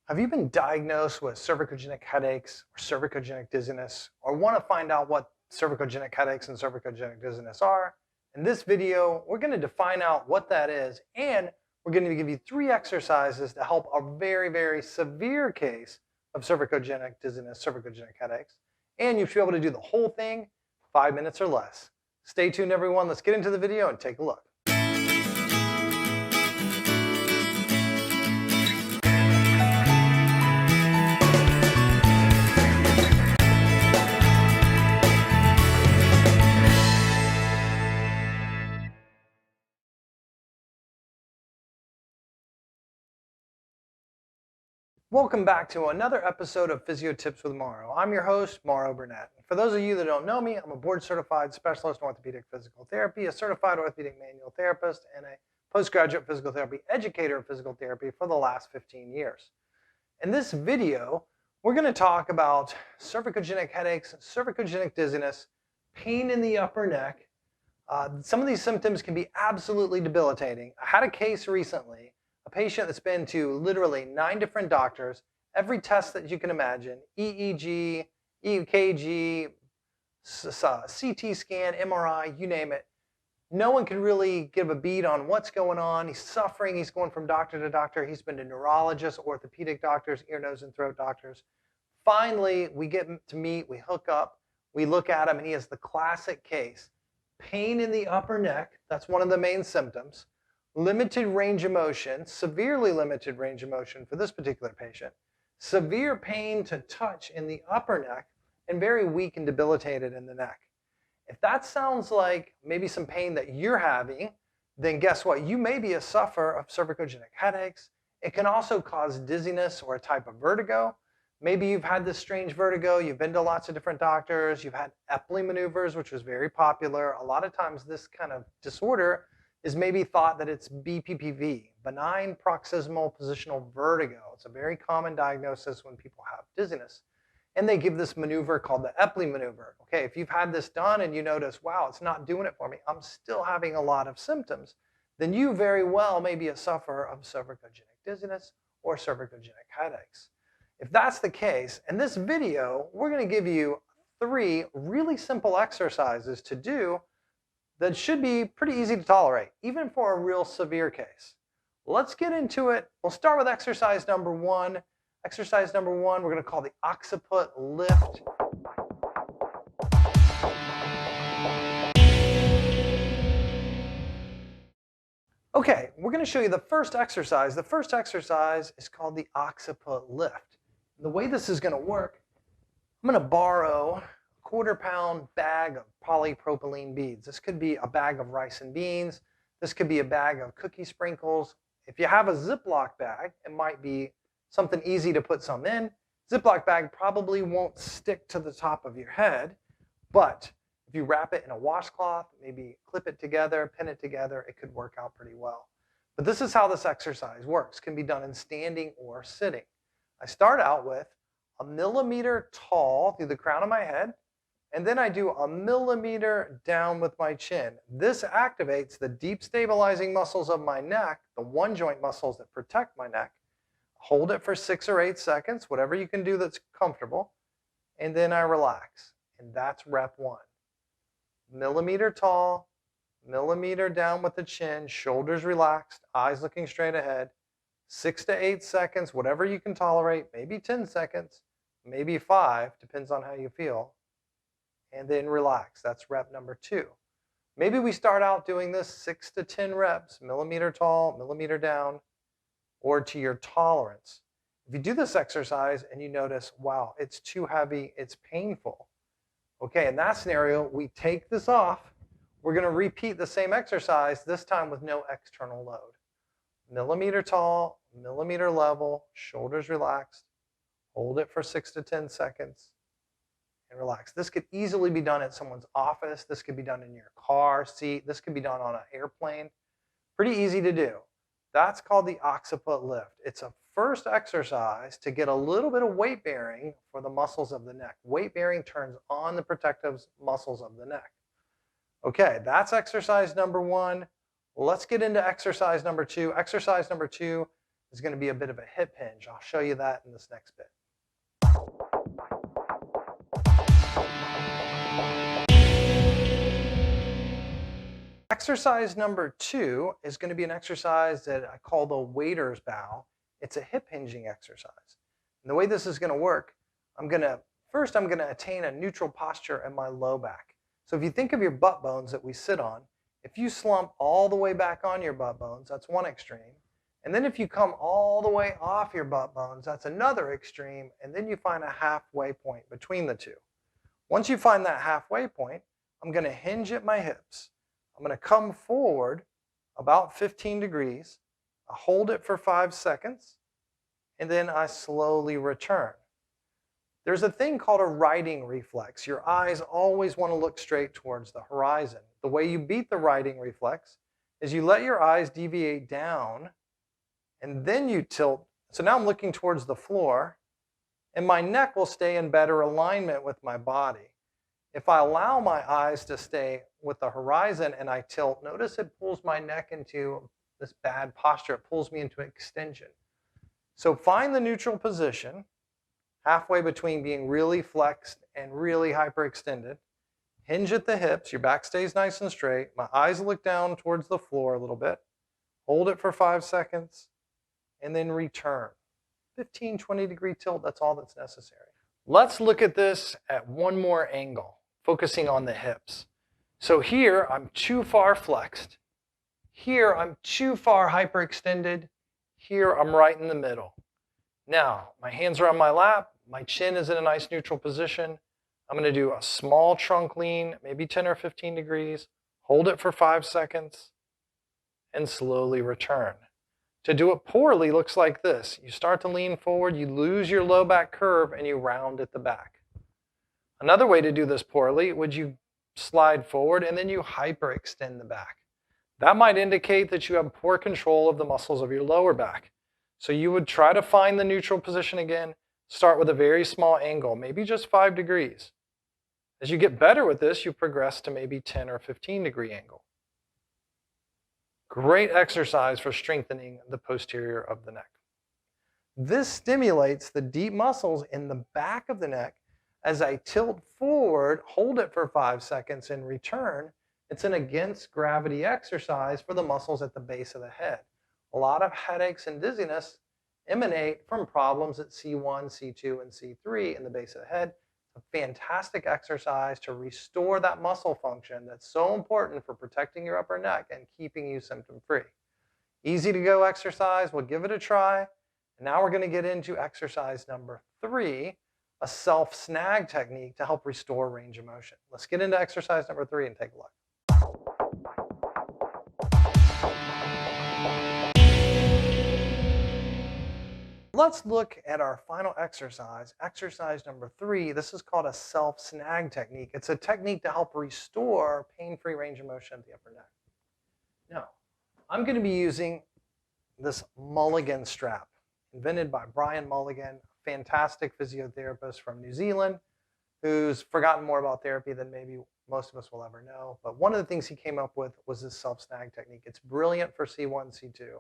Have you been diagnosed with cervicogenic headaches or cervicogenic dizziness, or want to find out what cervicogenic headaches and cervicogenic dizziness are? In this video, we're going to define out what that is, and we're going to give you 3 exercises to help a very, very severe case of cervicogenic dizziness, cervicogenic headaches. And you should be able to do the whole thing 5 minutes or less. Stay tuned, everyone. Let's get into the video and take a look. Welcome back to another episode of Physio Tips with Marrow. I'm your host, Marrow Burnett. For those of you that don't know me, I'm a board-certified specialist in orthopedic physical therapy, a certified orthopedic manual therapist, and a postgraduate physical therapy educator of physical therapy for the last 15 years. In this video, we're going to talk about cervicogenic headaches, cervicogenic dizziness, pain in the upper neck. Some of these symptoms can be absolutely debilitating. I had a case recently. A patient that's been to literally 9 different doctors, every test that you can imagine, EEG, EKG, CT scan, MRI, you name it. No one can really give a beat on what's going on. He's suffering. He's going from doctor to doctor. He's been to neurologists, orthopedic doctors, ear, nose, and throat doctors. Finally, we get to meet. We hook up. We look at him, and he has the classic case. Pain in the upper neck. That's one of the main symptoms. Limited range of motion, severely limited range of motion for this particular patient, severe pain to touch in the upper neck, and very weak and debilitated in the neck. If that sounds like maybe some pain that you're having, then guess what? You may be a sufferer of cervicogenic headaches. It can also cause dizziness or a type of vertigo. Maybe you've had this strange vertigo. You've been to lots of different doctors. You've had Epley maneuvers, which was very popular. A lot of times this kind of disorder is maybe thought that it's BPPV, benign paroxysmal positional vertigo. It's a very common diagnosis when people have dizziness. And they give this maneuver called the Epley maneuver. Okay, if you've had this done and you notice, wow, it's not doing it for me, I'm still having a lot of symptoms, then you very well may be a sufferer of cervicogenic dizziness or cervicogenic headaches. If that's the case, in this video, we're going to give you 3 really simple exercises to do that should be pretty easy to tolerate, even for a real severe case. Let's get into it. We'll start with exercise number 1. Exercise number 1, we're going to call the Occiput Lift. Okay, we're going to show you the first exercise. The first exercise is called the Occiput Lift. The way this is going to work, I'm going to borrow 1/4 pound bag of polypropylene beads. This could be a bag of rice and beans. This could be a bag of cookie sprinkles. If you have a Ziploc bag, it might be something easy to put some in. Ziploc bag probably won't stick to the top of your head, but if you wrap it in a washcloth, maybe clip it together, pin it together, it could work out pretty well. But this is how this exercise works. It can be done in standing or sitting. I start out with 1 millimeter tall through the crown of my head, and then I do 1 millimeter down with my chin. This activates the deep stabilizing muscles of my neck, the one joint muscles that protect my neck. Hold it for 6 or 8 seconds, whatever you can do that's comfortable, and then I relax. And that's rep 1. Millimeter tall, millimeter down with the chin, shoulders relaxed, eyes looking straight ahead. 6 to 8 seconds, whatever you can tolerate, maybe 10 seconds, maybe 5, depends on how you feel. And then relax. That's rep number 2. Maybe we start out doing this 6 to 10 reps, millimeter tall, millimeter down, or to your tolerance. If you do this exercise and you notice, wow, it's too heavy, it's painful. Okay, in that scenario, we take this off. We're going to repeat the same exercise, this time with no external load. Millimeter tall, millimeter level, shoulders relaxed. Hold it for 6 to 10 seconds. And relax. This could easily be done at someone's office. This could be done in your car seat. This could be done on an airplane. Pretty easy to do. That's called the Occiput Lift. It's a first exercise to get a little bit of weight bearing for the muscles of the neck. Weight bearing turns on the protective muscles of the neck. Okay, that's exercise number 1. Let's get into exercise number 2. Exercise number 2 is going to be a bit of a hip hinge. I'll show you that in this next bit. Exercise number 2 is going to be an exercise that I call the waiter's bow. It's a hip hinging exercise. And the way this is going to work, first I'm going to attain a neutral posture in my low back. So if you think of your butt bones that we sit on, if you slump all the way back on your butt bones, that's one extreme. And then if you come all the way off your butt bones, that's another extreme. And then you find a halfway point between the two. Once you find that halfway point, I'm going to hinge at my hips. I'm going to come forward about 15 degrees. I hold it for 5 seconds, and then I slowly return. There's a thing called a righting reflex. Your eyes always want to look straight towards the horizon. The way you beat the righting reflex is you let your eyes deviate down, and then you tilt. So now I'm looking towards the floor, and my neck will stay in better alignment with my body. If I allow my eyes to stay with the horizon and I tilt, notice it pulls my neck into this bad posture. It pulls me into extension. So find the neutral position, halfway between being really flexed and really hyperextended. Hinge at the hips, your back stays nice and straight. My eyes look down towards the floor a little bit. Hold it for 5 seconds, and then return. 15, 20-degree tilt, that's all that's necessary. Let's look at this at one more angle, focusing on the hips. So here, I'm too far flexed. Here, I'm too far hyperextended. Here, I'm right in the middle. Now, my hands are on my lap. My chin is in a nice neutral position. I'm going to do a small trunk lean, maybe 10 or 15 degrees. Hold it for 5 seconds, and slowly return. To do it poorly looks like this. You start to lean forward, you lose your low back curve, and you round at the back. Another way to do this poorly would you slide forward and then you hyperextend the back. That might indicate that you have poor control of the muscles of your lower back. So you would try to find the neutral position again, start with a very small angle, maybe just 5 degrees. As you get better with this, you progress to maybe 10 or 15-degree angle. Great exercise for strengthening the posterior of the neck. This stimulates the deep muscles in the back of the neck. As I tilt forward, hold it for 5 seconds, and return. It's an against gravity exercise for the muscles at the base of the head. A lot of headaches and dizziness emanate from problems at C1, C2, and C3 in the base of the head. It's a fantastic exercise to restore that muscle function that's so important for protecting your upper neck and keeping you symptom-free. Easy to go exercise. We'll give it a try. And now we're going to get into exercise number 3, a self-snag technique to help restore range of motion. Let's get into exercise number 3 and take a look. Let's look at our final exercise, exercise number 3. This is called a self-snag technique. It's a technique to help restore pain-free range of motion of the upper neck. Now, I'm going to be using this Mulligan strap, invented by Brian Mulligan, a fantastic physiotherapist from New Zealand, who's forgotten more about therapy than maybe most of us will ever know. But one of the things he came up with was this self-snag technique. It's brilliant for C1, C2.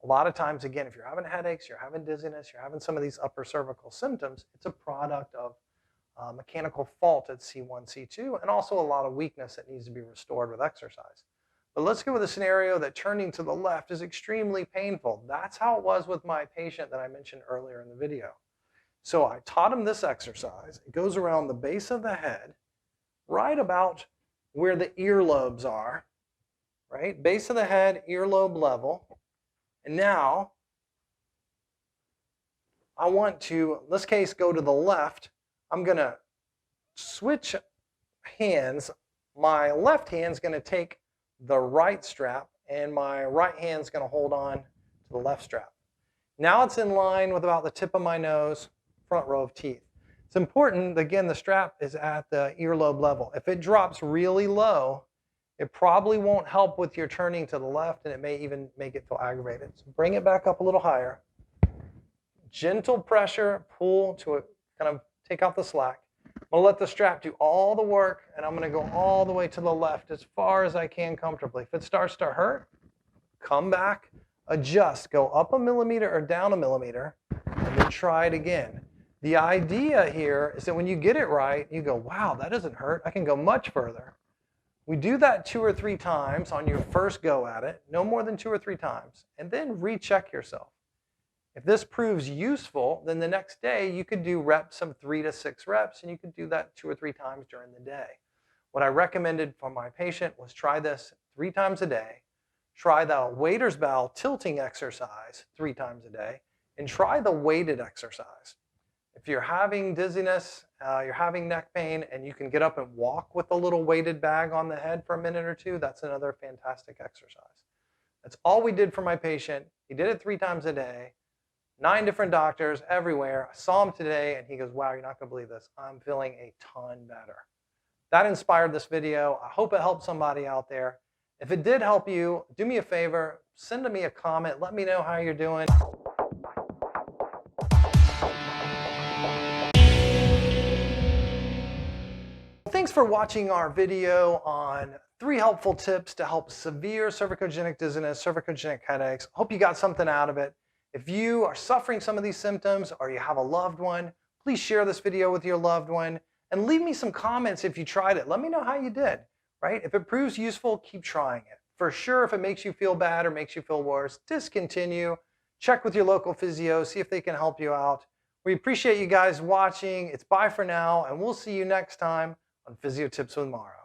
A lot of times, again, if you're having headaches, you're having dizziness, you're having some of these upper cervical symptoms, it's a product of mechanical fault at C1, C2, and also a lot of weakness that needs to be restored with exercise. But let's go with a scenario that turning to the left is extremely painful. That's how it was with my patient that I mentioned earlier in the video. So I taught him this exercise. It goes around the base of the head, right about where the earlobes are, right? Base of the head, earlobe level. And now, I want to, in this case, go to the left. I'm going to switch hands. My left hand's going to take the right strap, and my right hand's going to hold on to the left strap. Now it's in line with about the tip of my nose, front row of teeth. It's important, again, the strap is at the earlobe level. If it drops really low, it probably won't help with your turning to the left, and it may even make it feel aggravated. So bring it back up a little higher. Gentle pressure, pull to kind of take out the slack. I'm going to let the strap do all the work, and I'm going to go all the way to the left as far as I can comfortably. If it starts to hurt, come back, adjust, go up a millimeter or down a millimeter, and then try it again. The idea here is that when you get it right, you go, wow, that doesn't hurt. I can go much further. We do that 2 or 3 times on your first go at it, no more than 2 or 3 times, and then recheck yourself. If this proves useful, then the next day you could do reps of 3 to 6 reps, and you could do that 2 or 3 times during the day. What I recommended for my patient was try this 3 times a day, try the waiter's bow tilting exercise 3 times a day, and try the weighted exercise. If you're having dizziness, you're having neck pain, and you can get up and walk with a little weighted bag on the head for a minute or 2, that's another fantastic exercise. That's all we did for my patient. He did it 3 times a day, 9 different doctors everywhere. I saw him today, and he goes, wow, you're not going to believe this. I'm feeling a ton better. That inspired this video. I hope it helped somebody out there. If it did help you, do me a favor, send me a comment. Let me know how you're doing. Thanks for watching our video on 3 helpful tips to help severe cervicogenic dizziness, cervicogenic headaches. Hope you got something out of it. If you are suffering some of these symptoms or you have a loved one, please share this video with your loved one and leave me some comments if you tried it. Let me know how you did, right? If it proves useful, keep trying it. For sure, if it makes you feel bad or makes you feel worse, discontinue. Check with your local physio, see if they can help you out. We appreciate you guys watching. It's bye for now, and we'll see you next time on Physio Tips with Marrow.